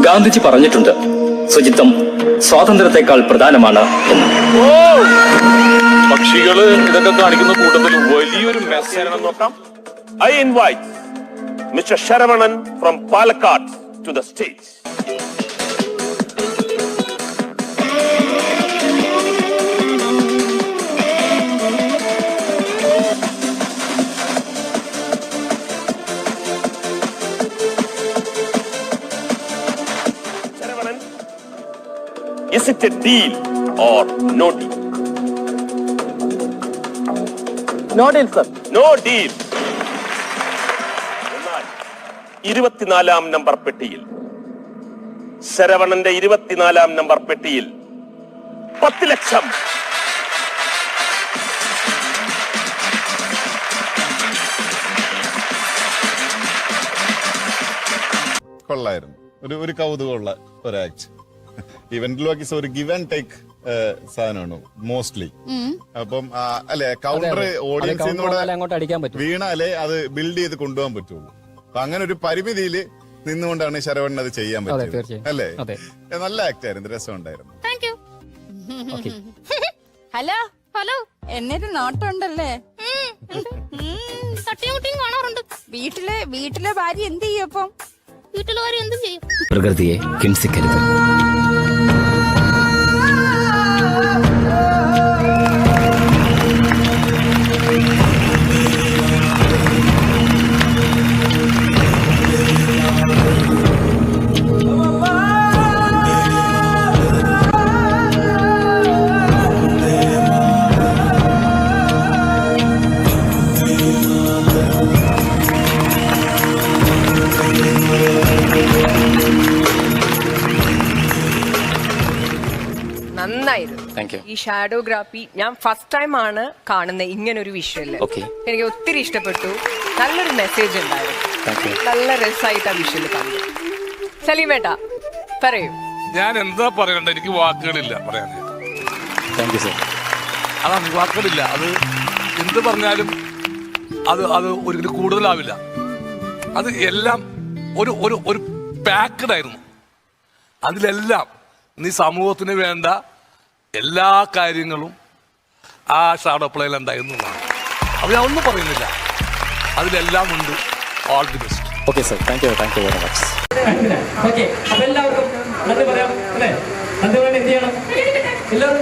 ഗാന്ധിജി പറഞ്ഞിട്ടുണ്ട്, ശുചിത്വം സ്വാതന്ത്ര്യത്തെക്കാൾ പ്രധാനമാണ് എന്ന്. പക്ഷികള് ഇതൊക്കെ കാണിക്കുന്ന കൂട്ടത്തിൽ വലിയൊരു മെസ്സേജ് നോക്കാം. I invite mister Saravanan from Palakkad to the stage. Is it a deal or no deal? No deal, sir. No deal. 24 number പെട്ടിയിൽ, ശരവണന്റെ 24 നമ്പർ പെട്ടിയിൽ 10 ലക്ഷം. കൊള്ളായിരുന്നു. ഒരു കൗതുകമുള്ള ഒരു ആക്ട്. ഇവന്റിലൊക്കെ ഒരു ഗിവ് ആൻഡ് ടേക്ക് സാധനമാണ് മോസ്റ്റ്ലി. അപ്പം അല്ലെ കൗണ്ടർ ഓഡിയൻസിനോട് വീണാലേ അത് ബിൽഡ് ചെയ്ത് കൊണ്ടുപോകാൻ പറ്റുള്ളൂ. അപ്പൊ അങ്ങനെ ഒരു പരിമിതിയിൽ നിന്നുകൊണ്ടാണ് ശരവണൻ അത് ചെയ്യാൻ പറ്റിയത് അല്ലേ? നല്ല ആക്ട് ആയിരുന്നു, രസമുണ്ടായിരുന്നു. ഹലോ ഹലോ, എന്നൊരു നോട്ടമുണ്ടല്ലേ? വീട്ടിലെ ഭാര്യ എന്ത് ചെയ്യും? അപ്പം വീട്ടിലെ ഭാര്യ എന്തും ചെയ്യും. പ്രകൃതിയെ ഹിംസിക്കരുത്. നന്നായിരുന്നു. ഈ ഷാഡോഗ്രാഫി ഞാൻ ഫസ്റ്റ് ടൈം ആണ് കാണുന്നത് ഇങ്ങനൊരു വിഷ്വല്. എനിക്ക് ഒത്തിരി ഇഷ്ടപ്പെട്ടു. നല്ലൊരു മെസ്സേജ് ഉണ്ടായിരുന്നു. നല്ല രസമായിട്ട് ആ വിഷ്വല് കണ്ടു. സലീമേട്ടാ പറയൂ. ഞാൻ എന്താ പറയണ്ട, എനിക്ക് വാക്കുകളില്ല പറയാനായിട്ട്. അതാണ് വാക്കുകളില്ല. അത് എന്ത് പറഞ്ഞാലും അത് ഒരിക്കലും കൂടുതലാവില്ല. അത് എല്ലാം ഒരു പാക്കഡ് ആയിരുന്നു. അതിലെല്ലാം നീ സമൂഹത്തിന് വേണ്ട എല്ലാ കാര്യങ്ങളും ആ ഷാഡോ പ്ലേയിൽ ഉണ്ടായിരുന്നതാണ്. അപ്പൊ ഞാൻ ഒന്നും പറയുന്നില്ല, അതിലെല്ലാം ഉണ്ട്. All the best. Okay sir, thank you very much. Okay, അപ്പൊ എല്ലാവർക്കും നന്ദി പറയാം അല്ലേ? നന്ദി പറയാൻ എന്ത് ചെയ്യണം? എല്ലാവരും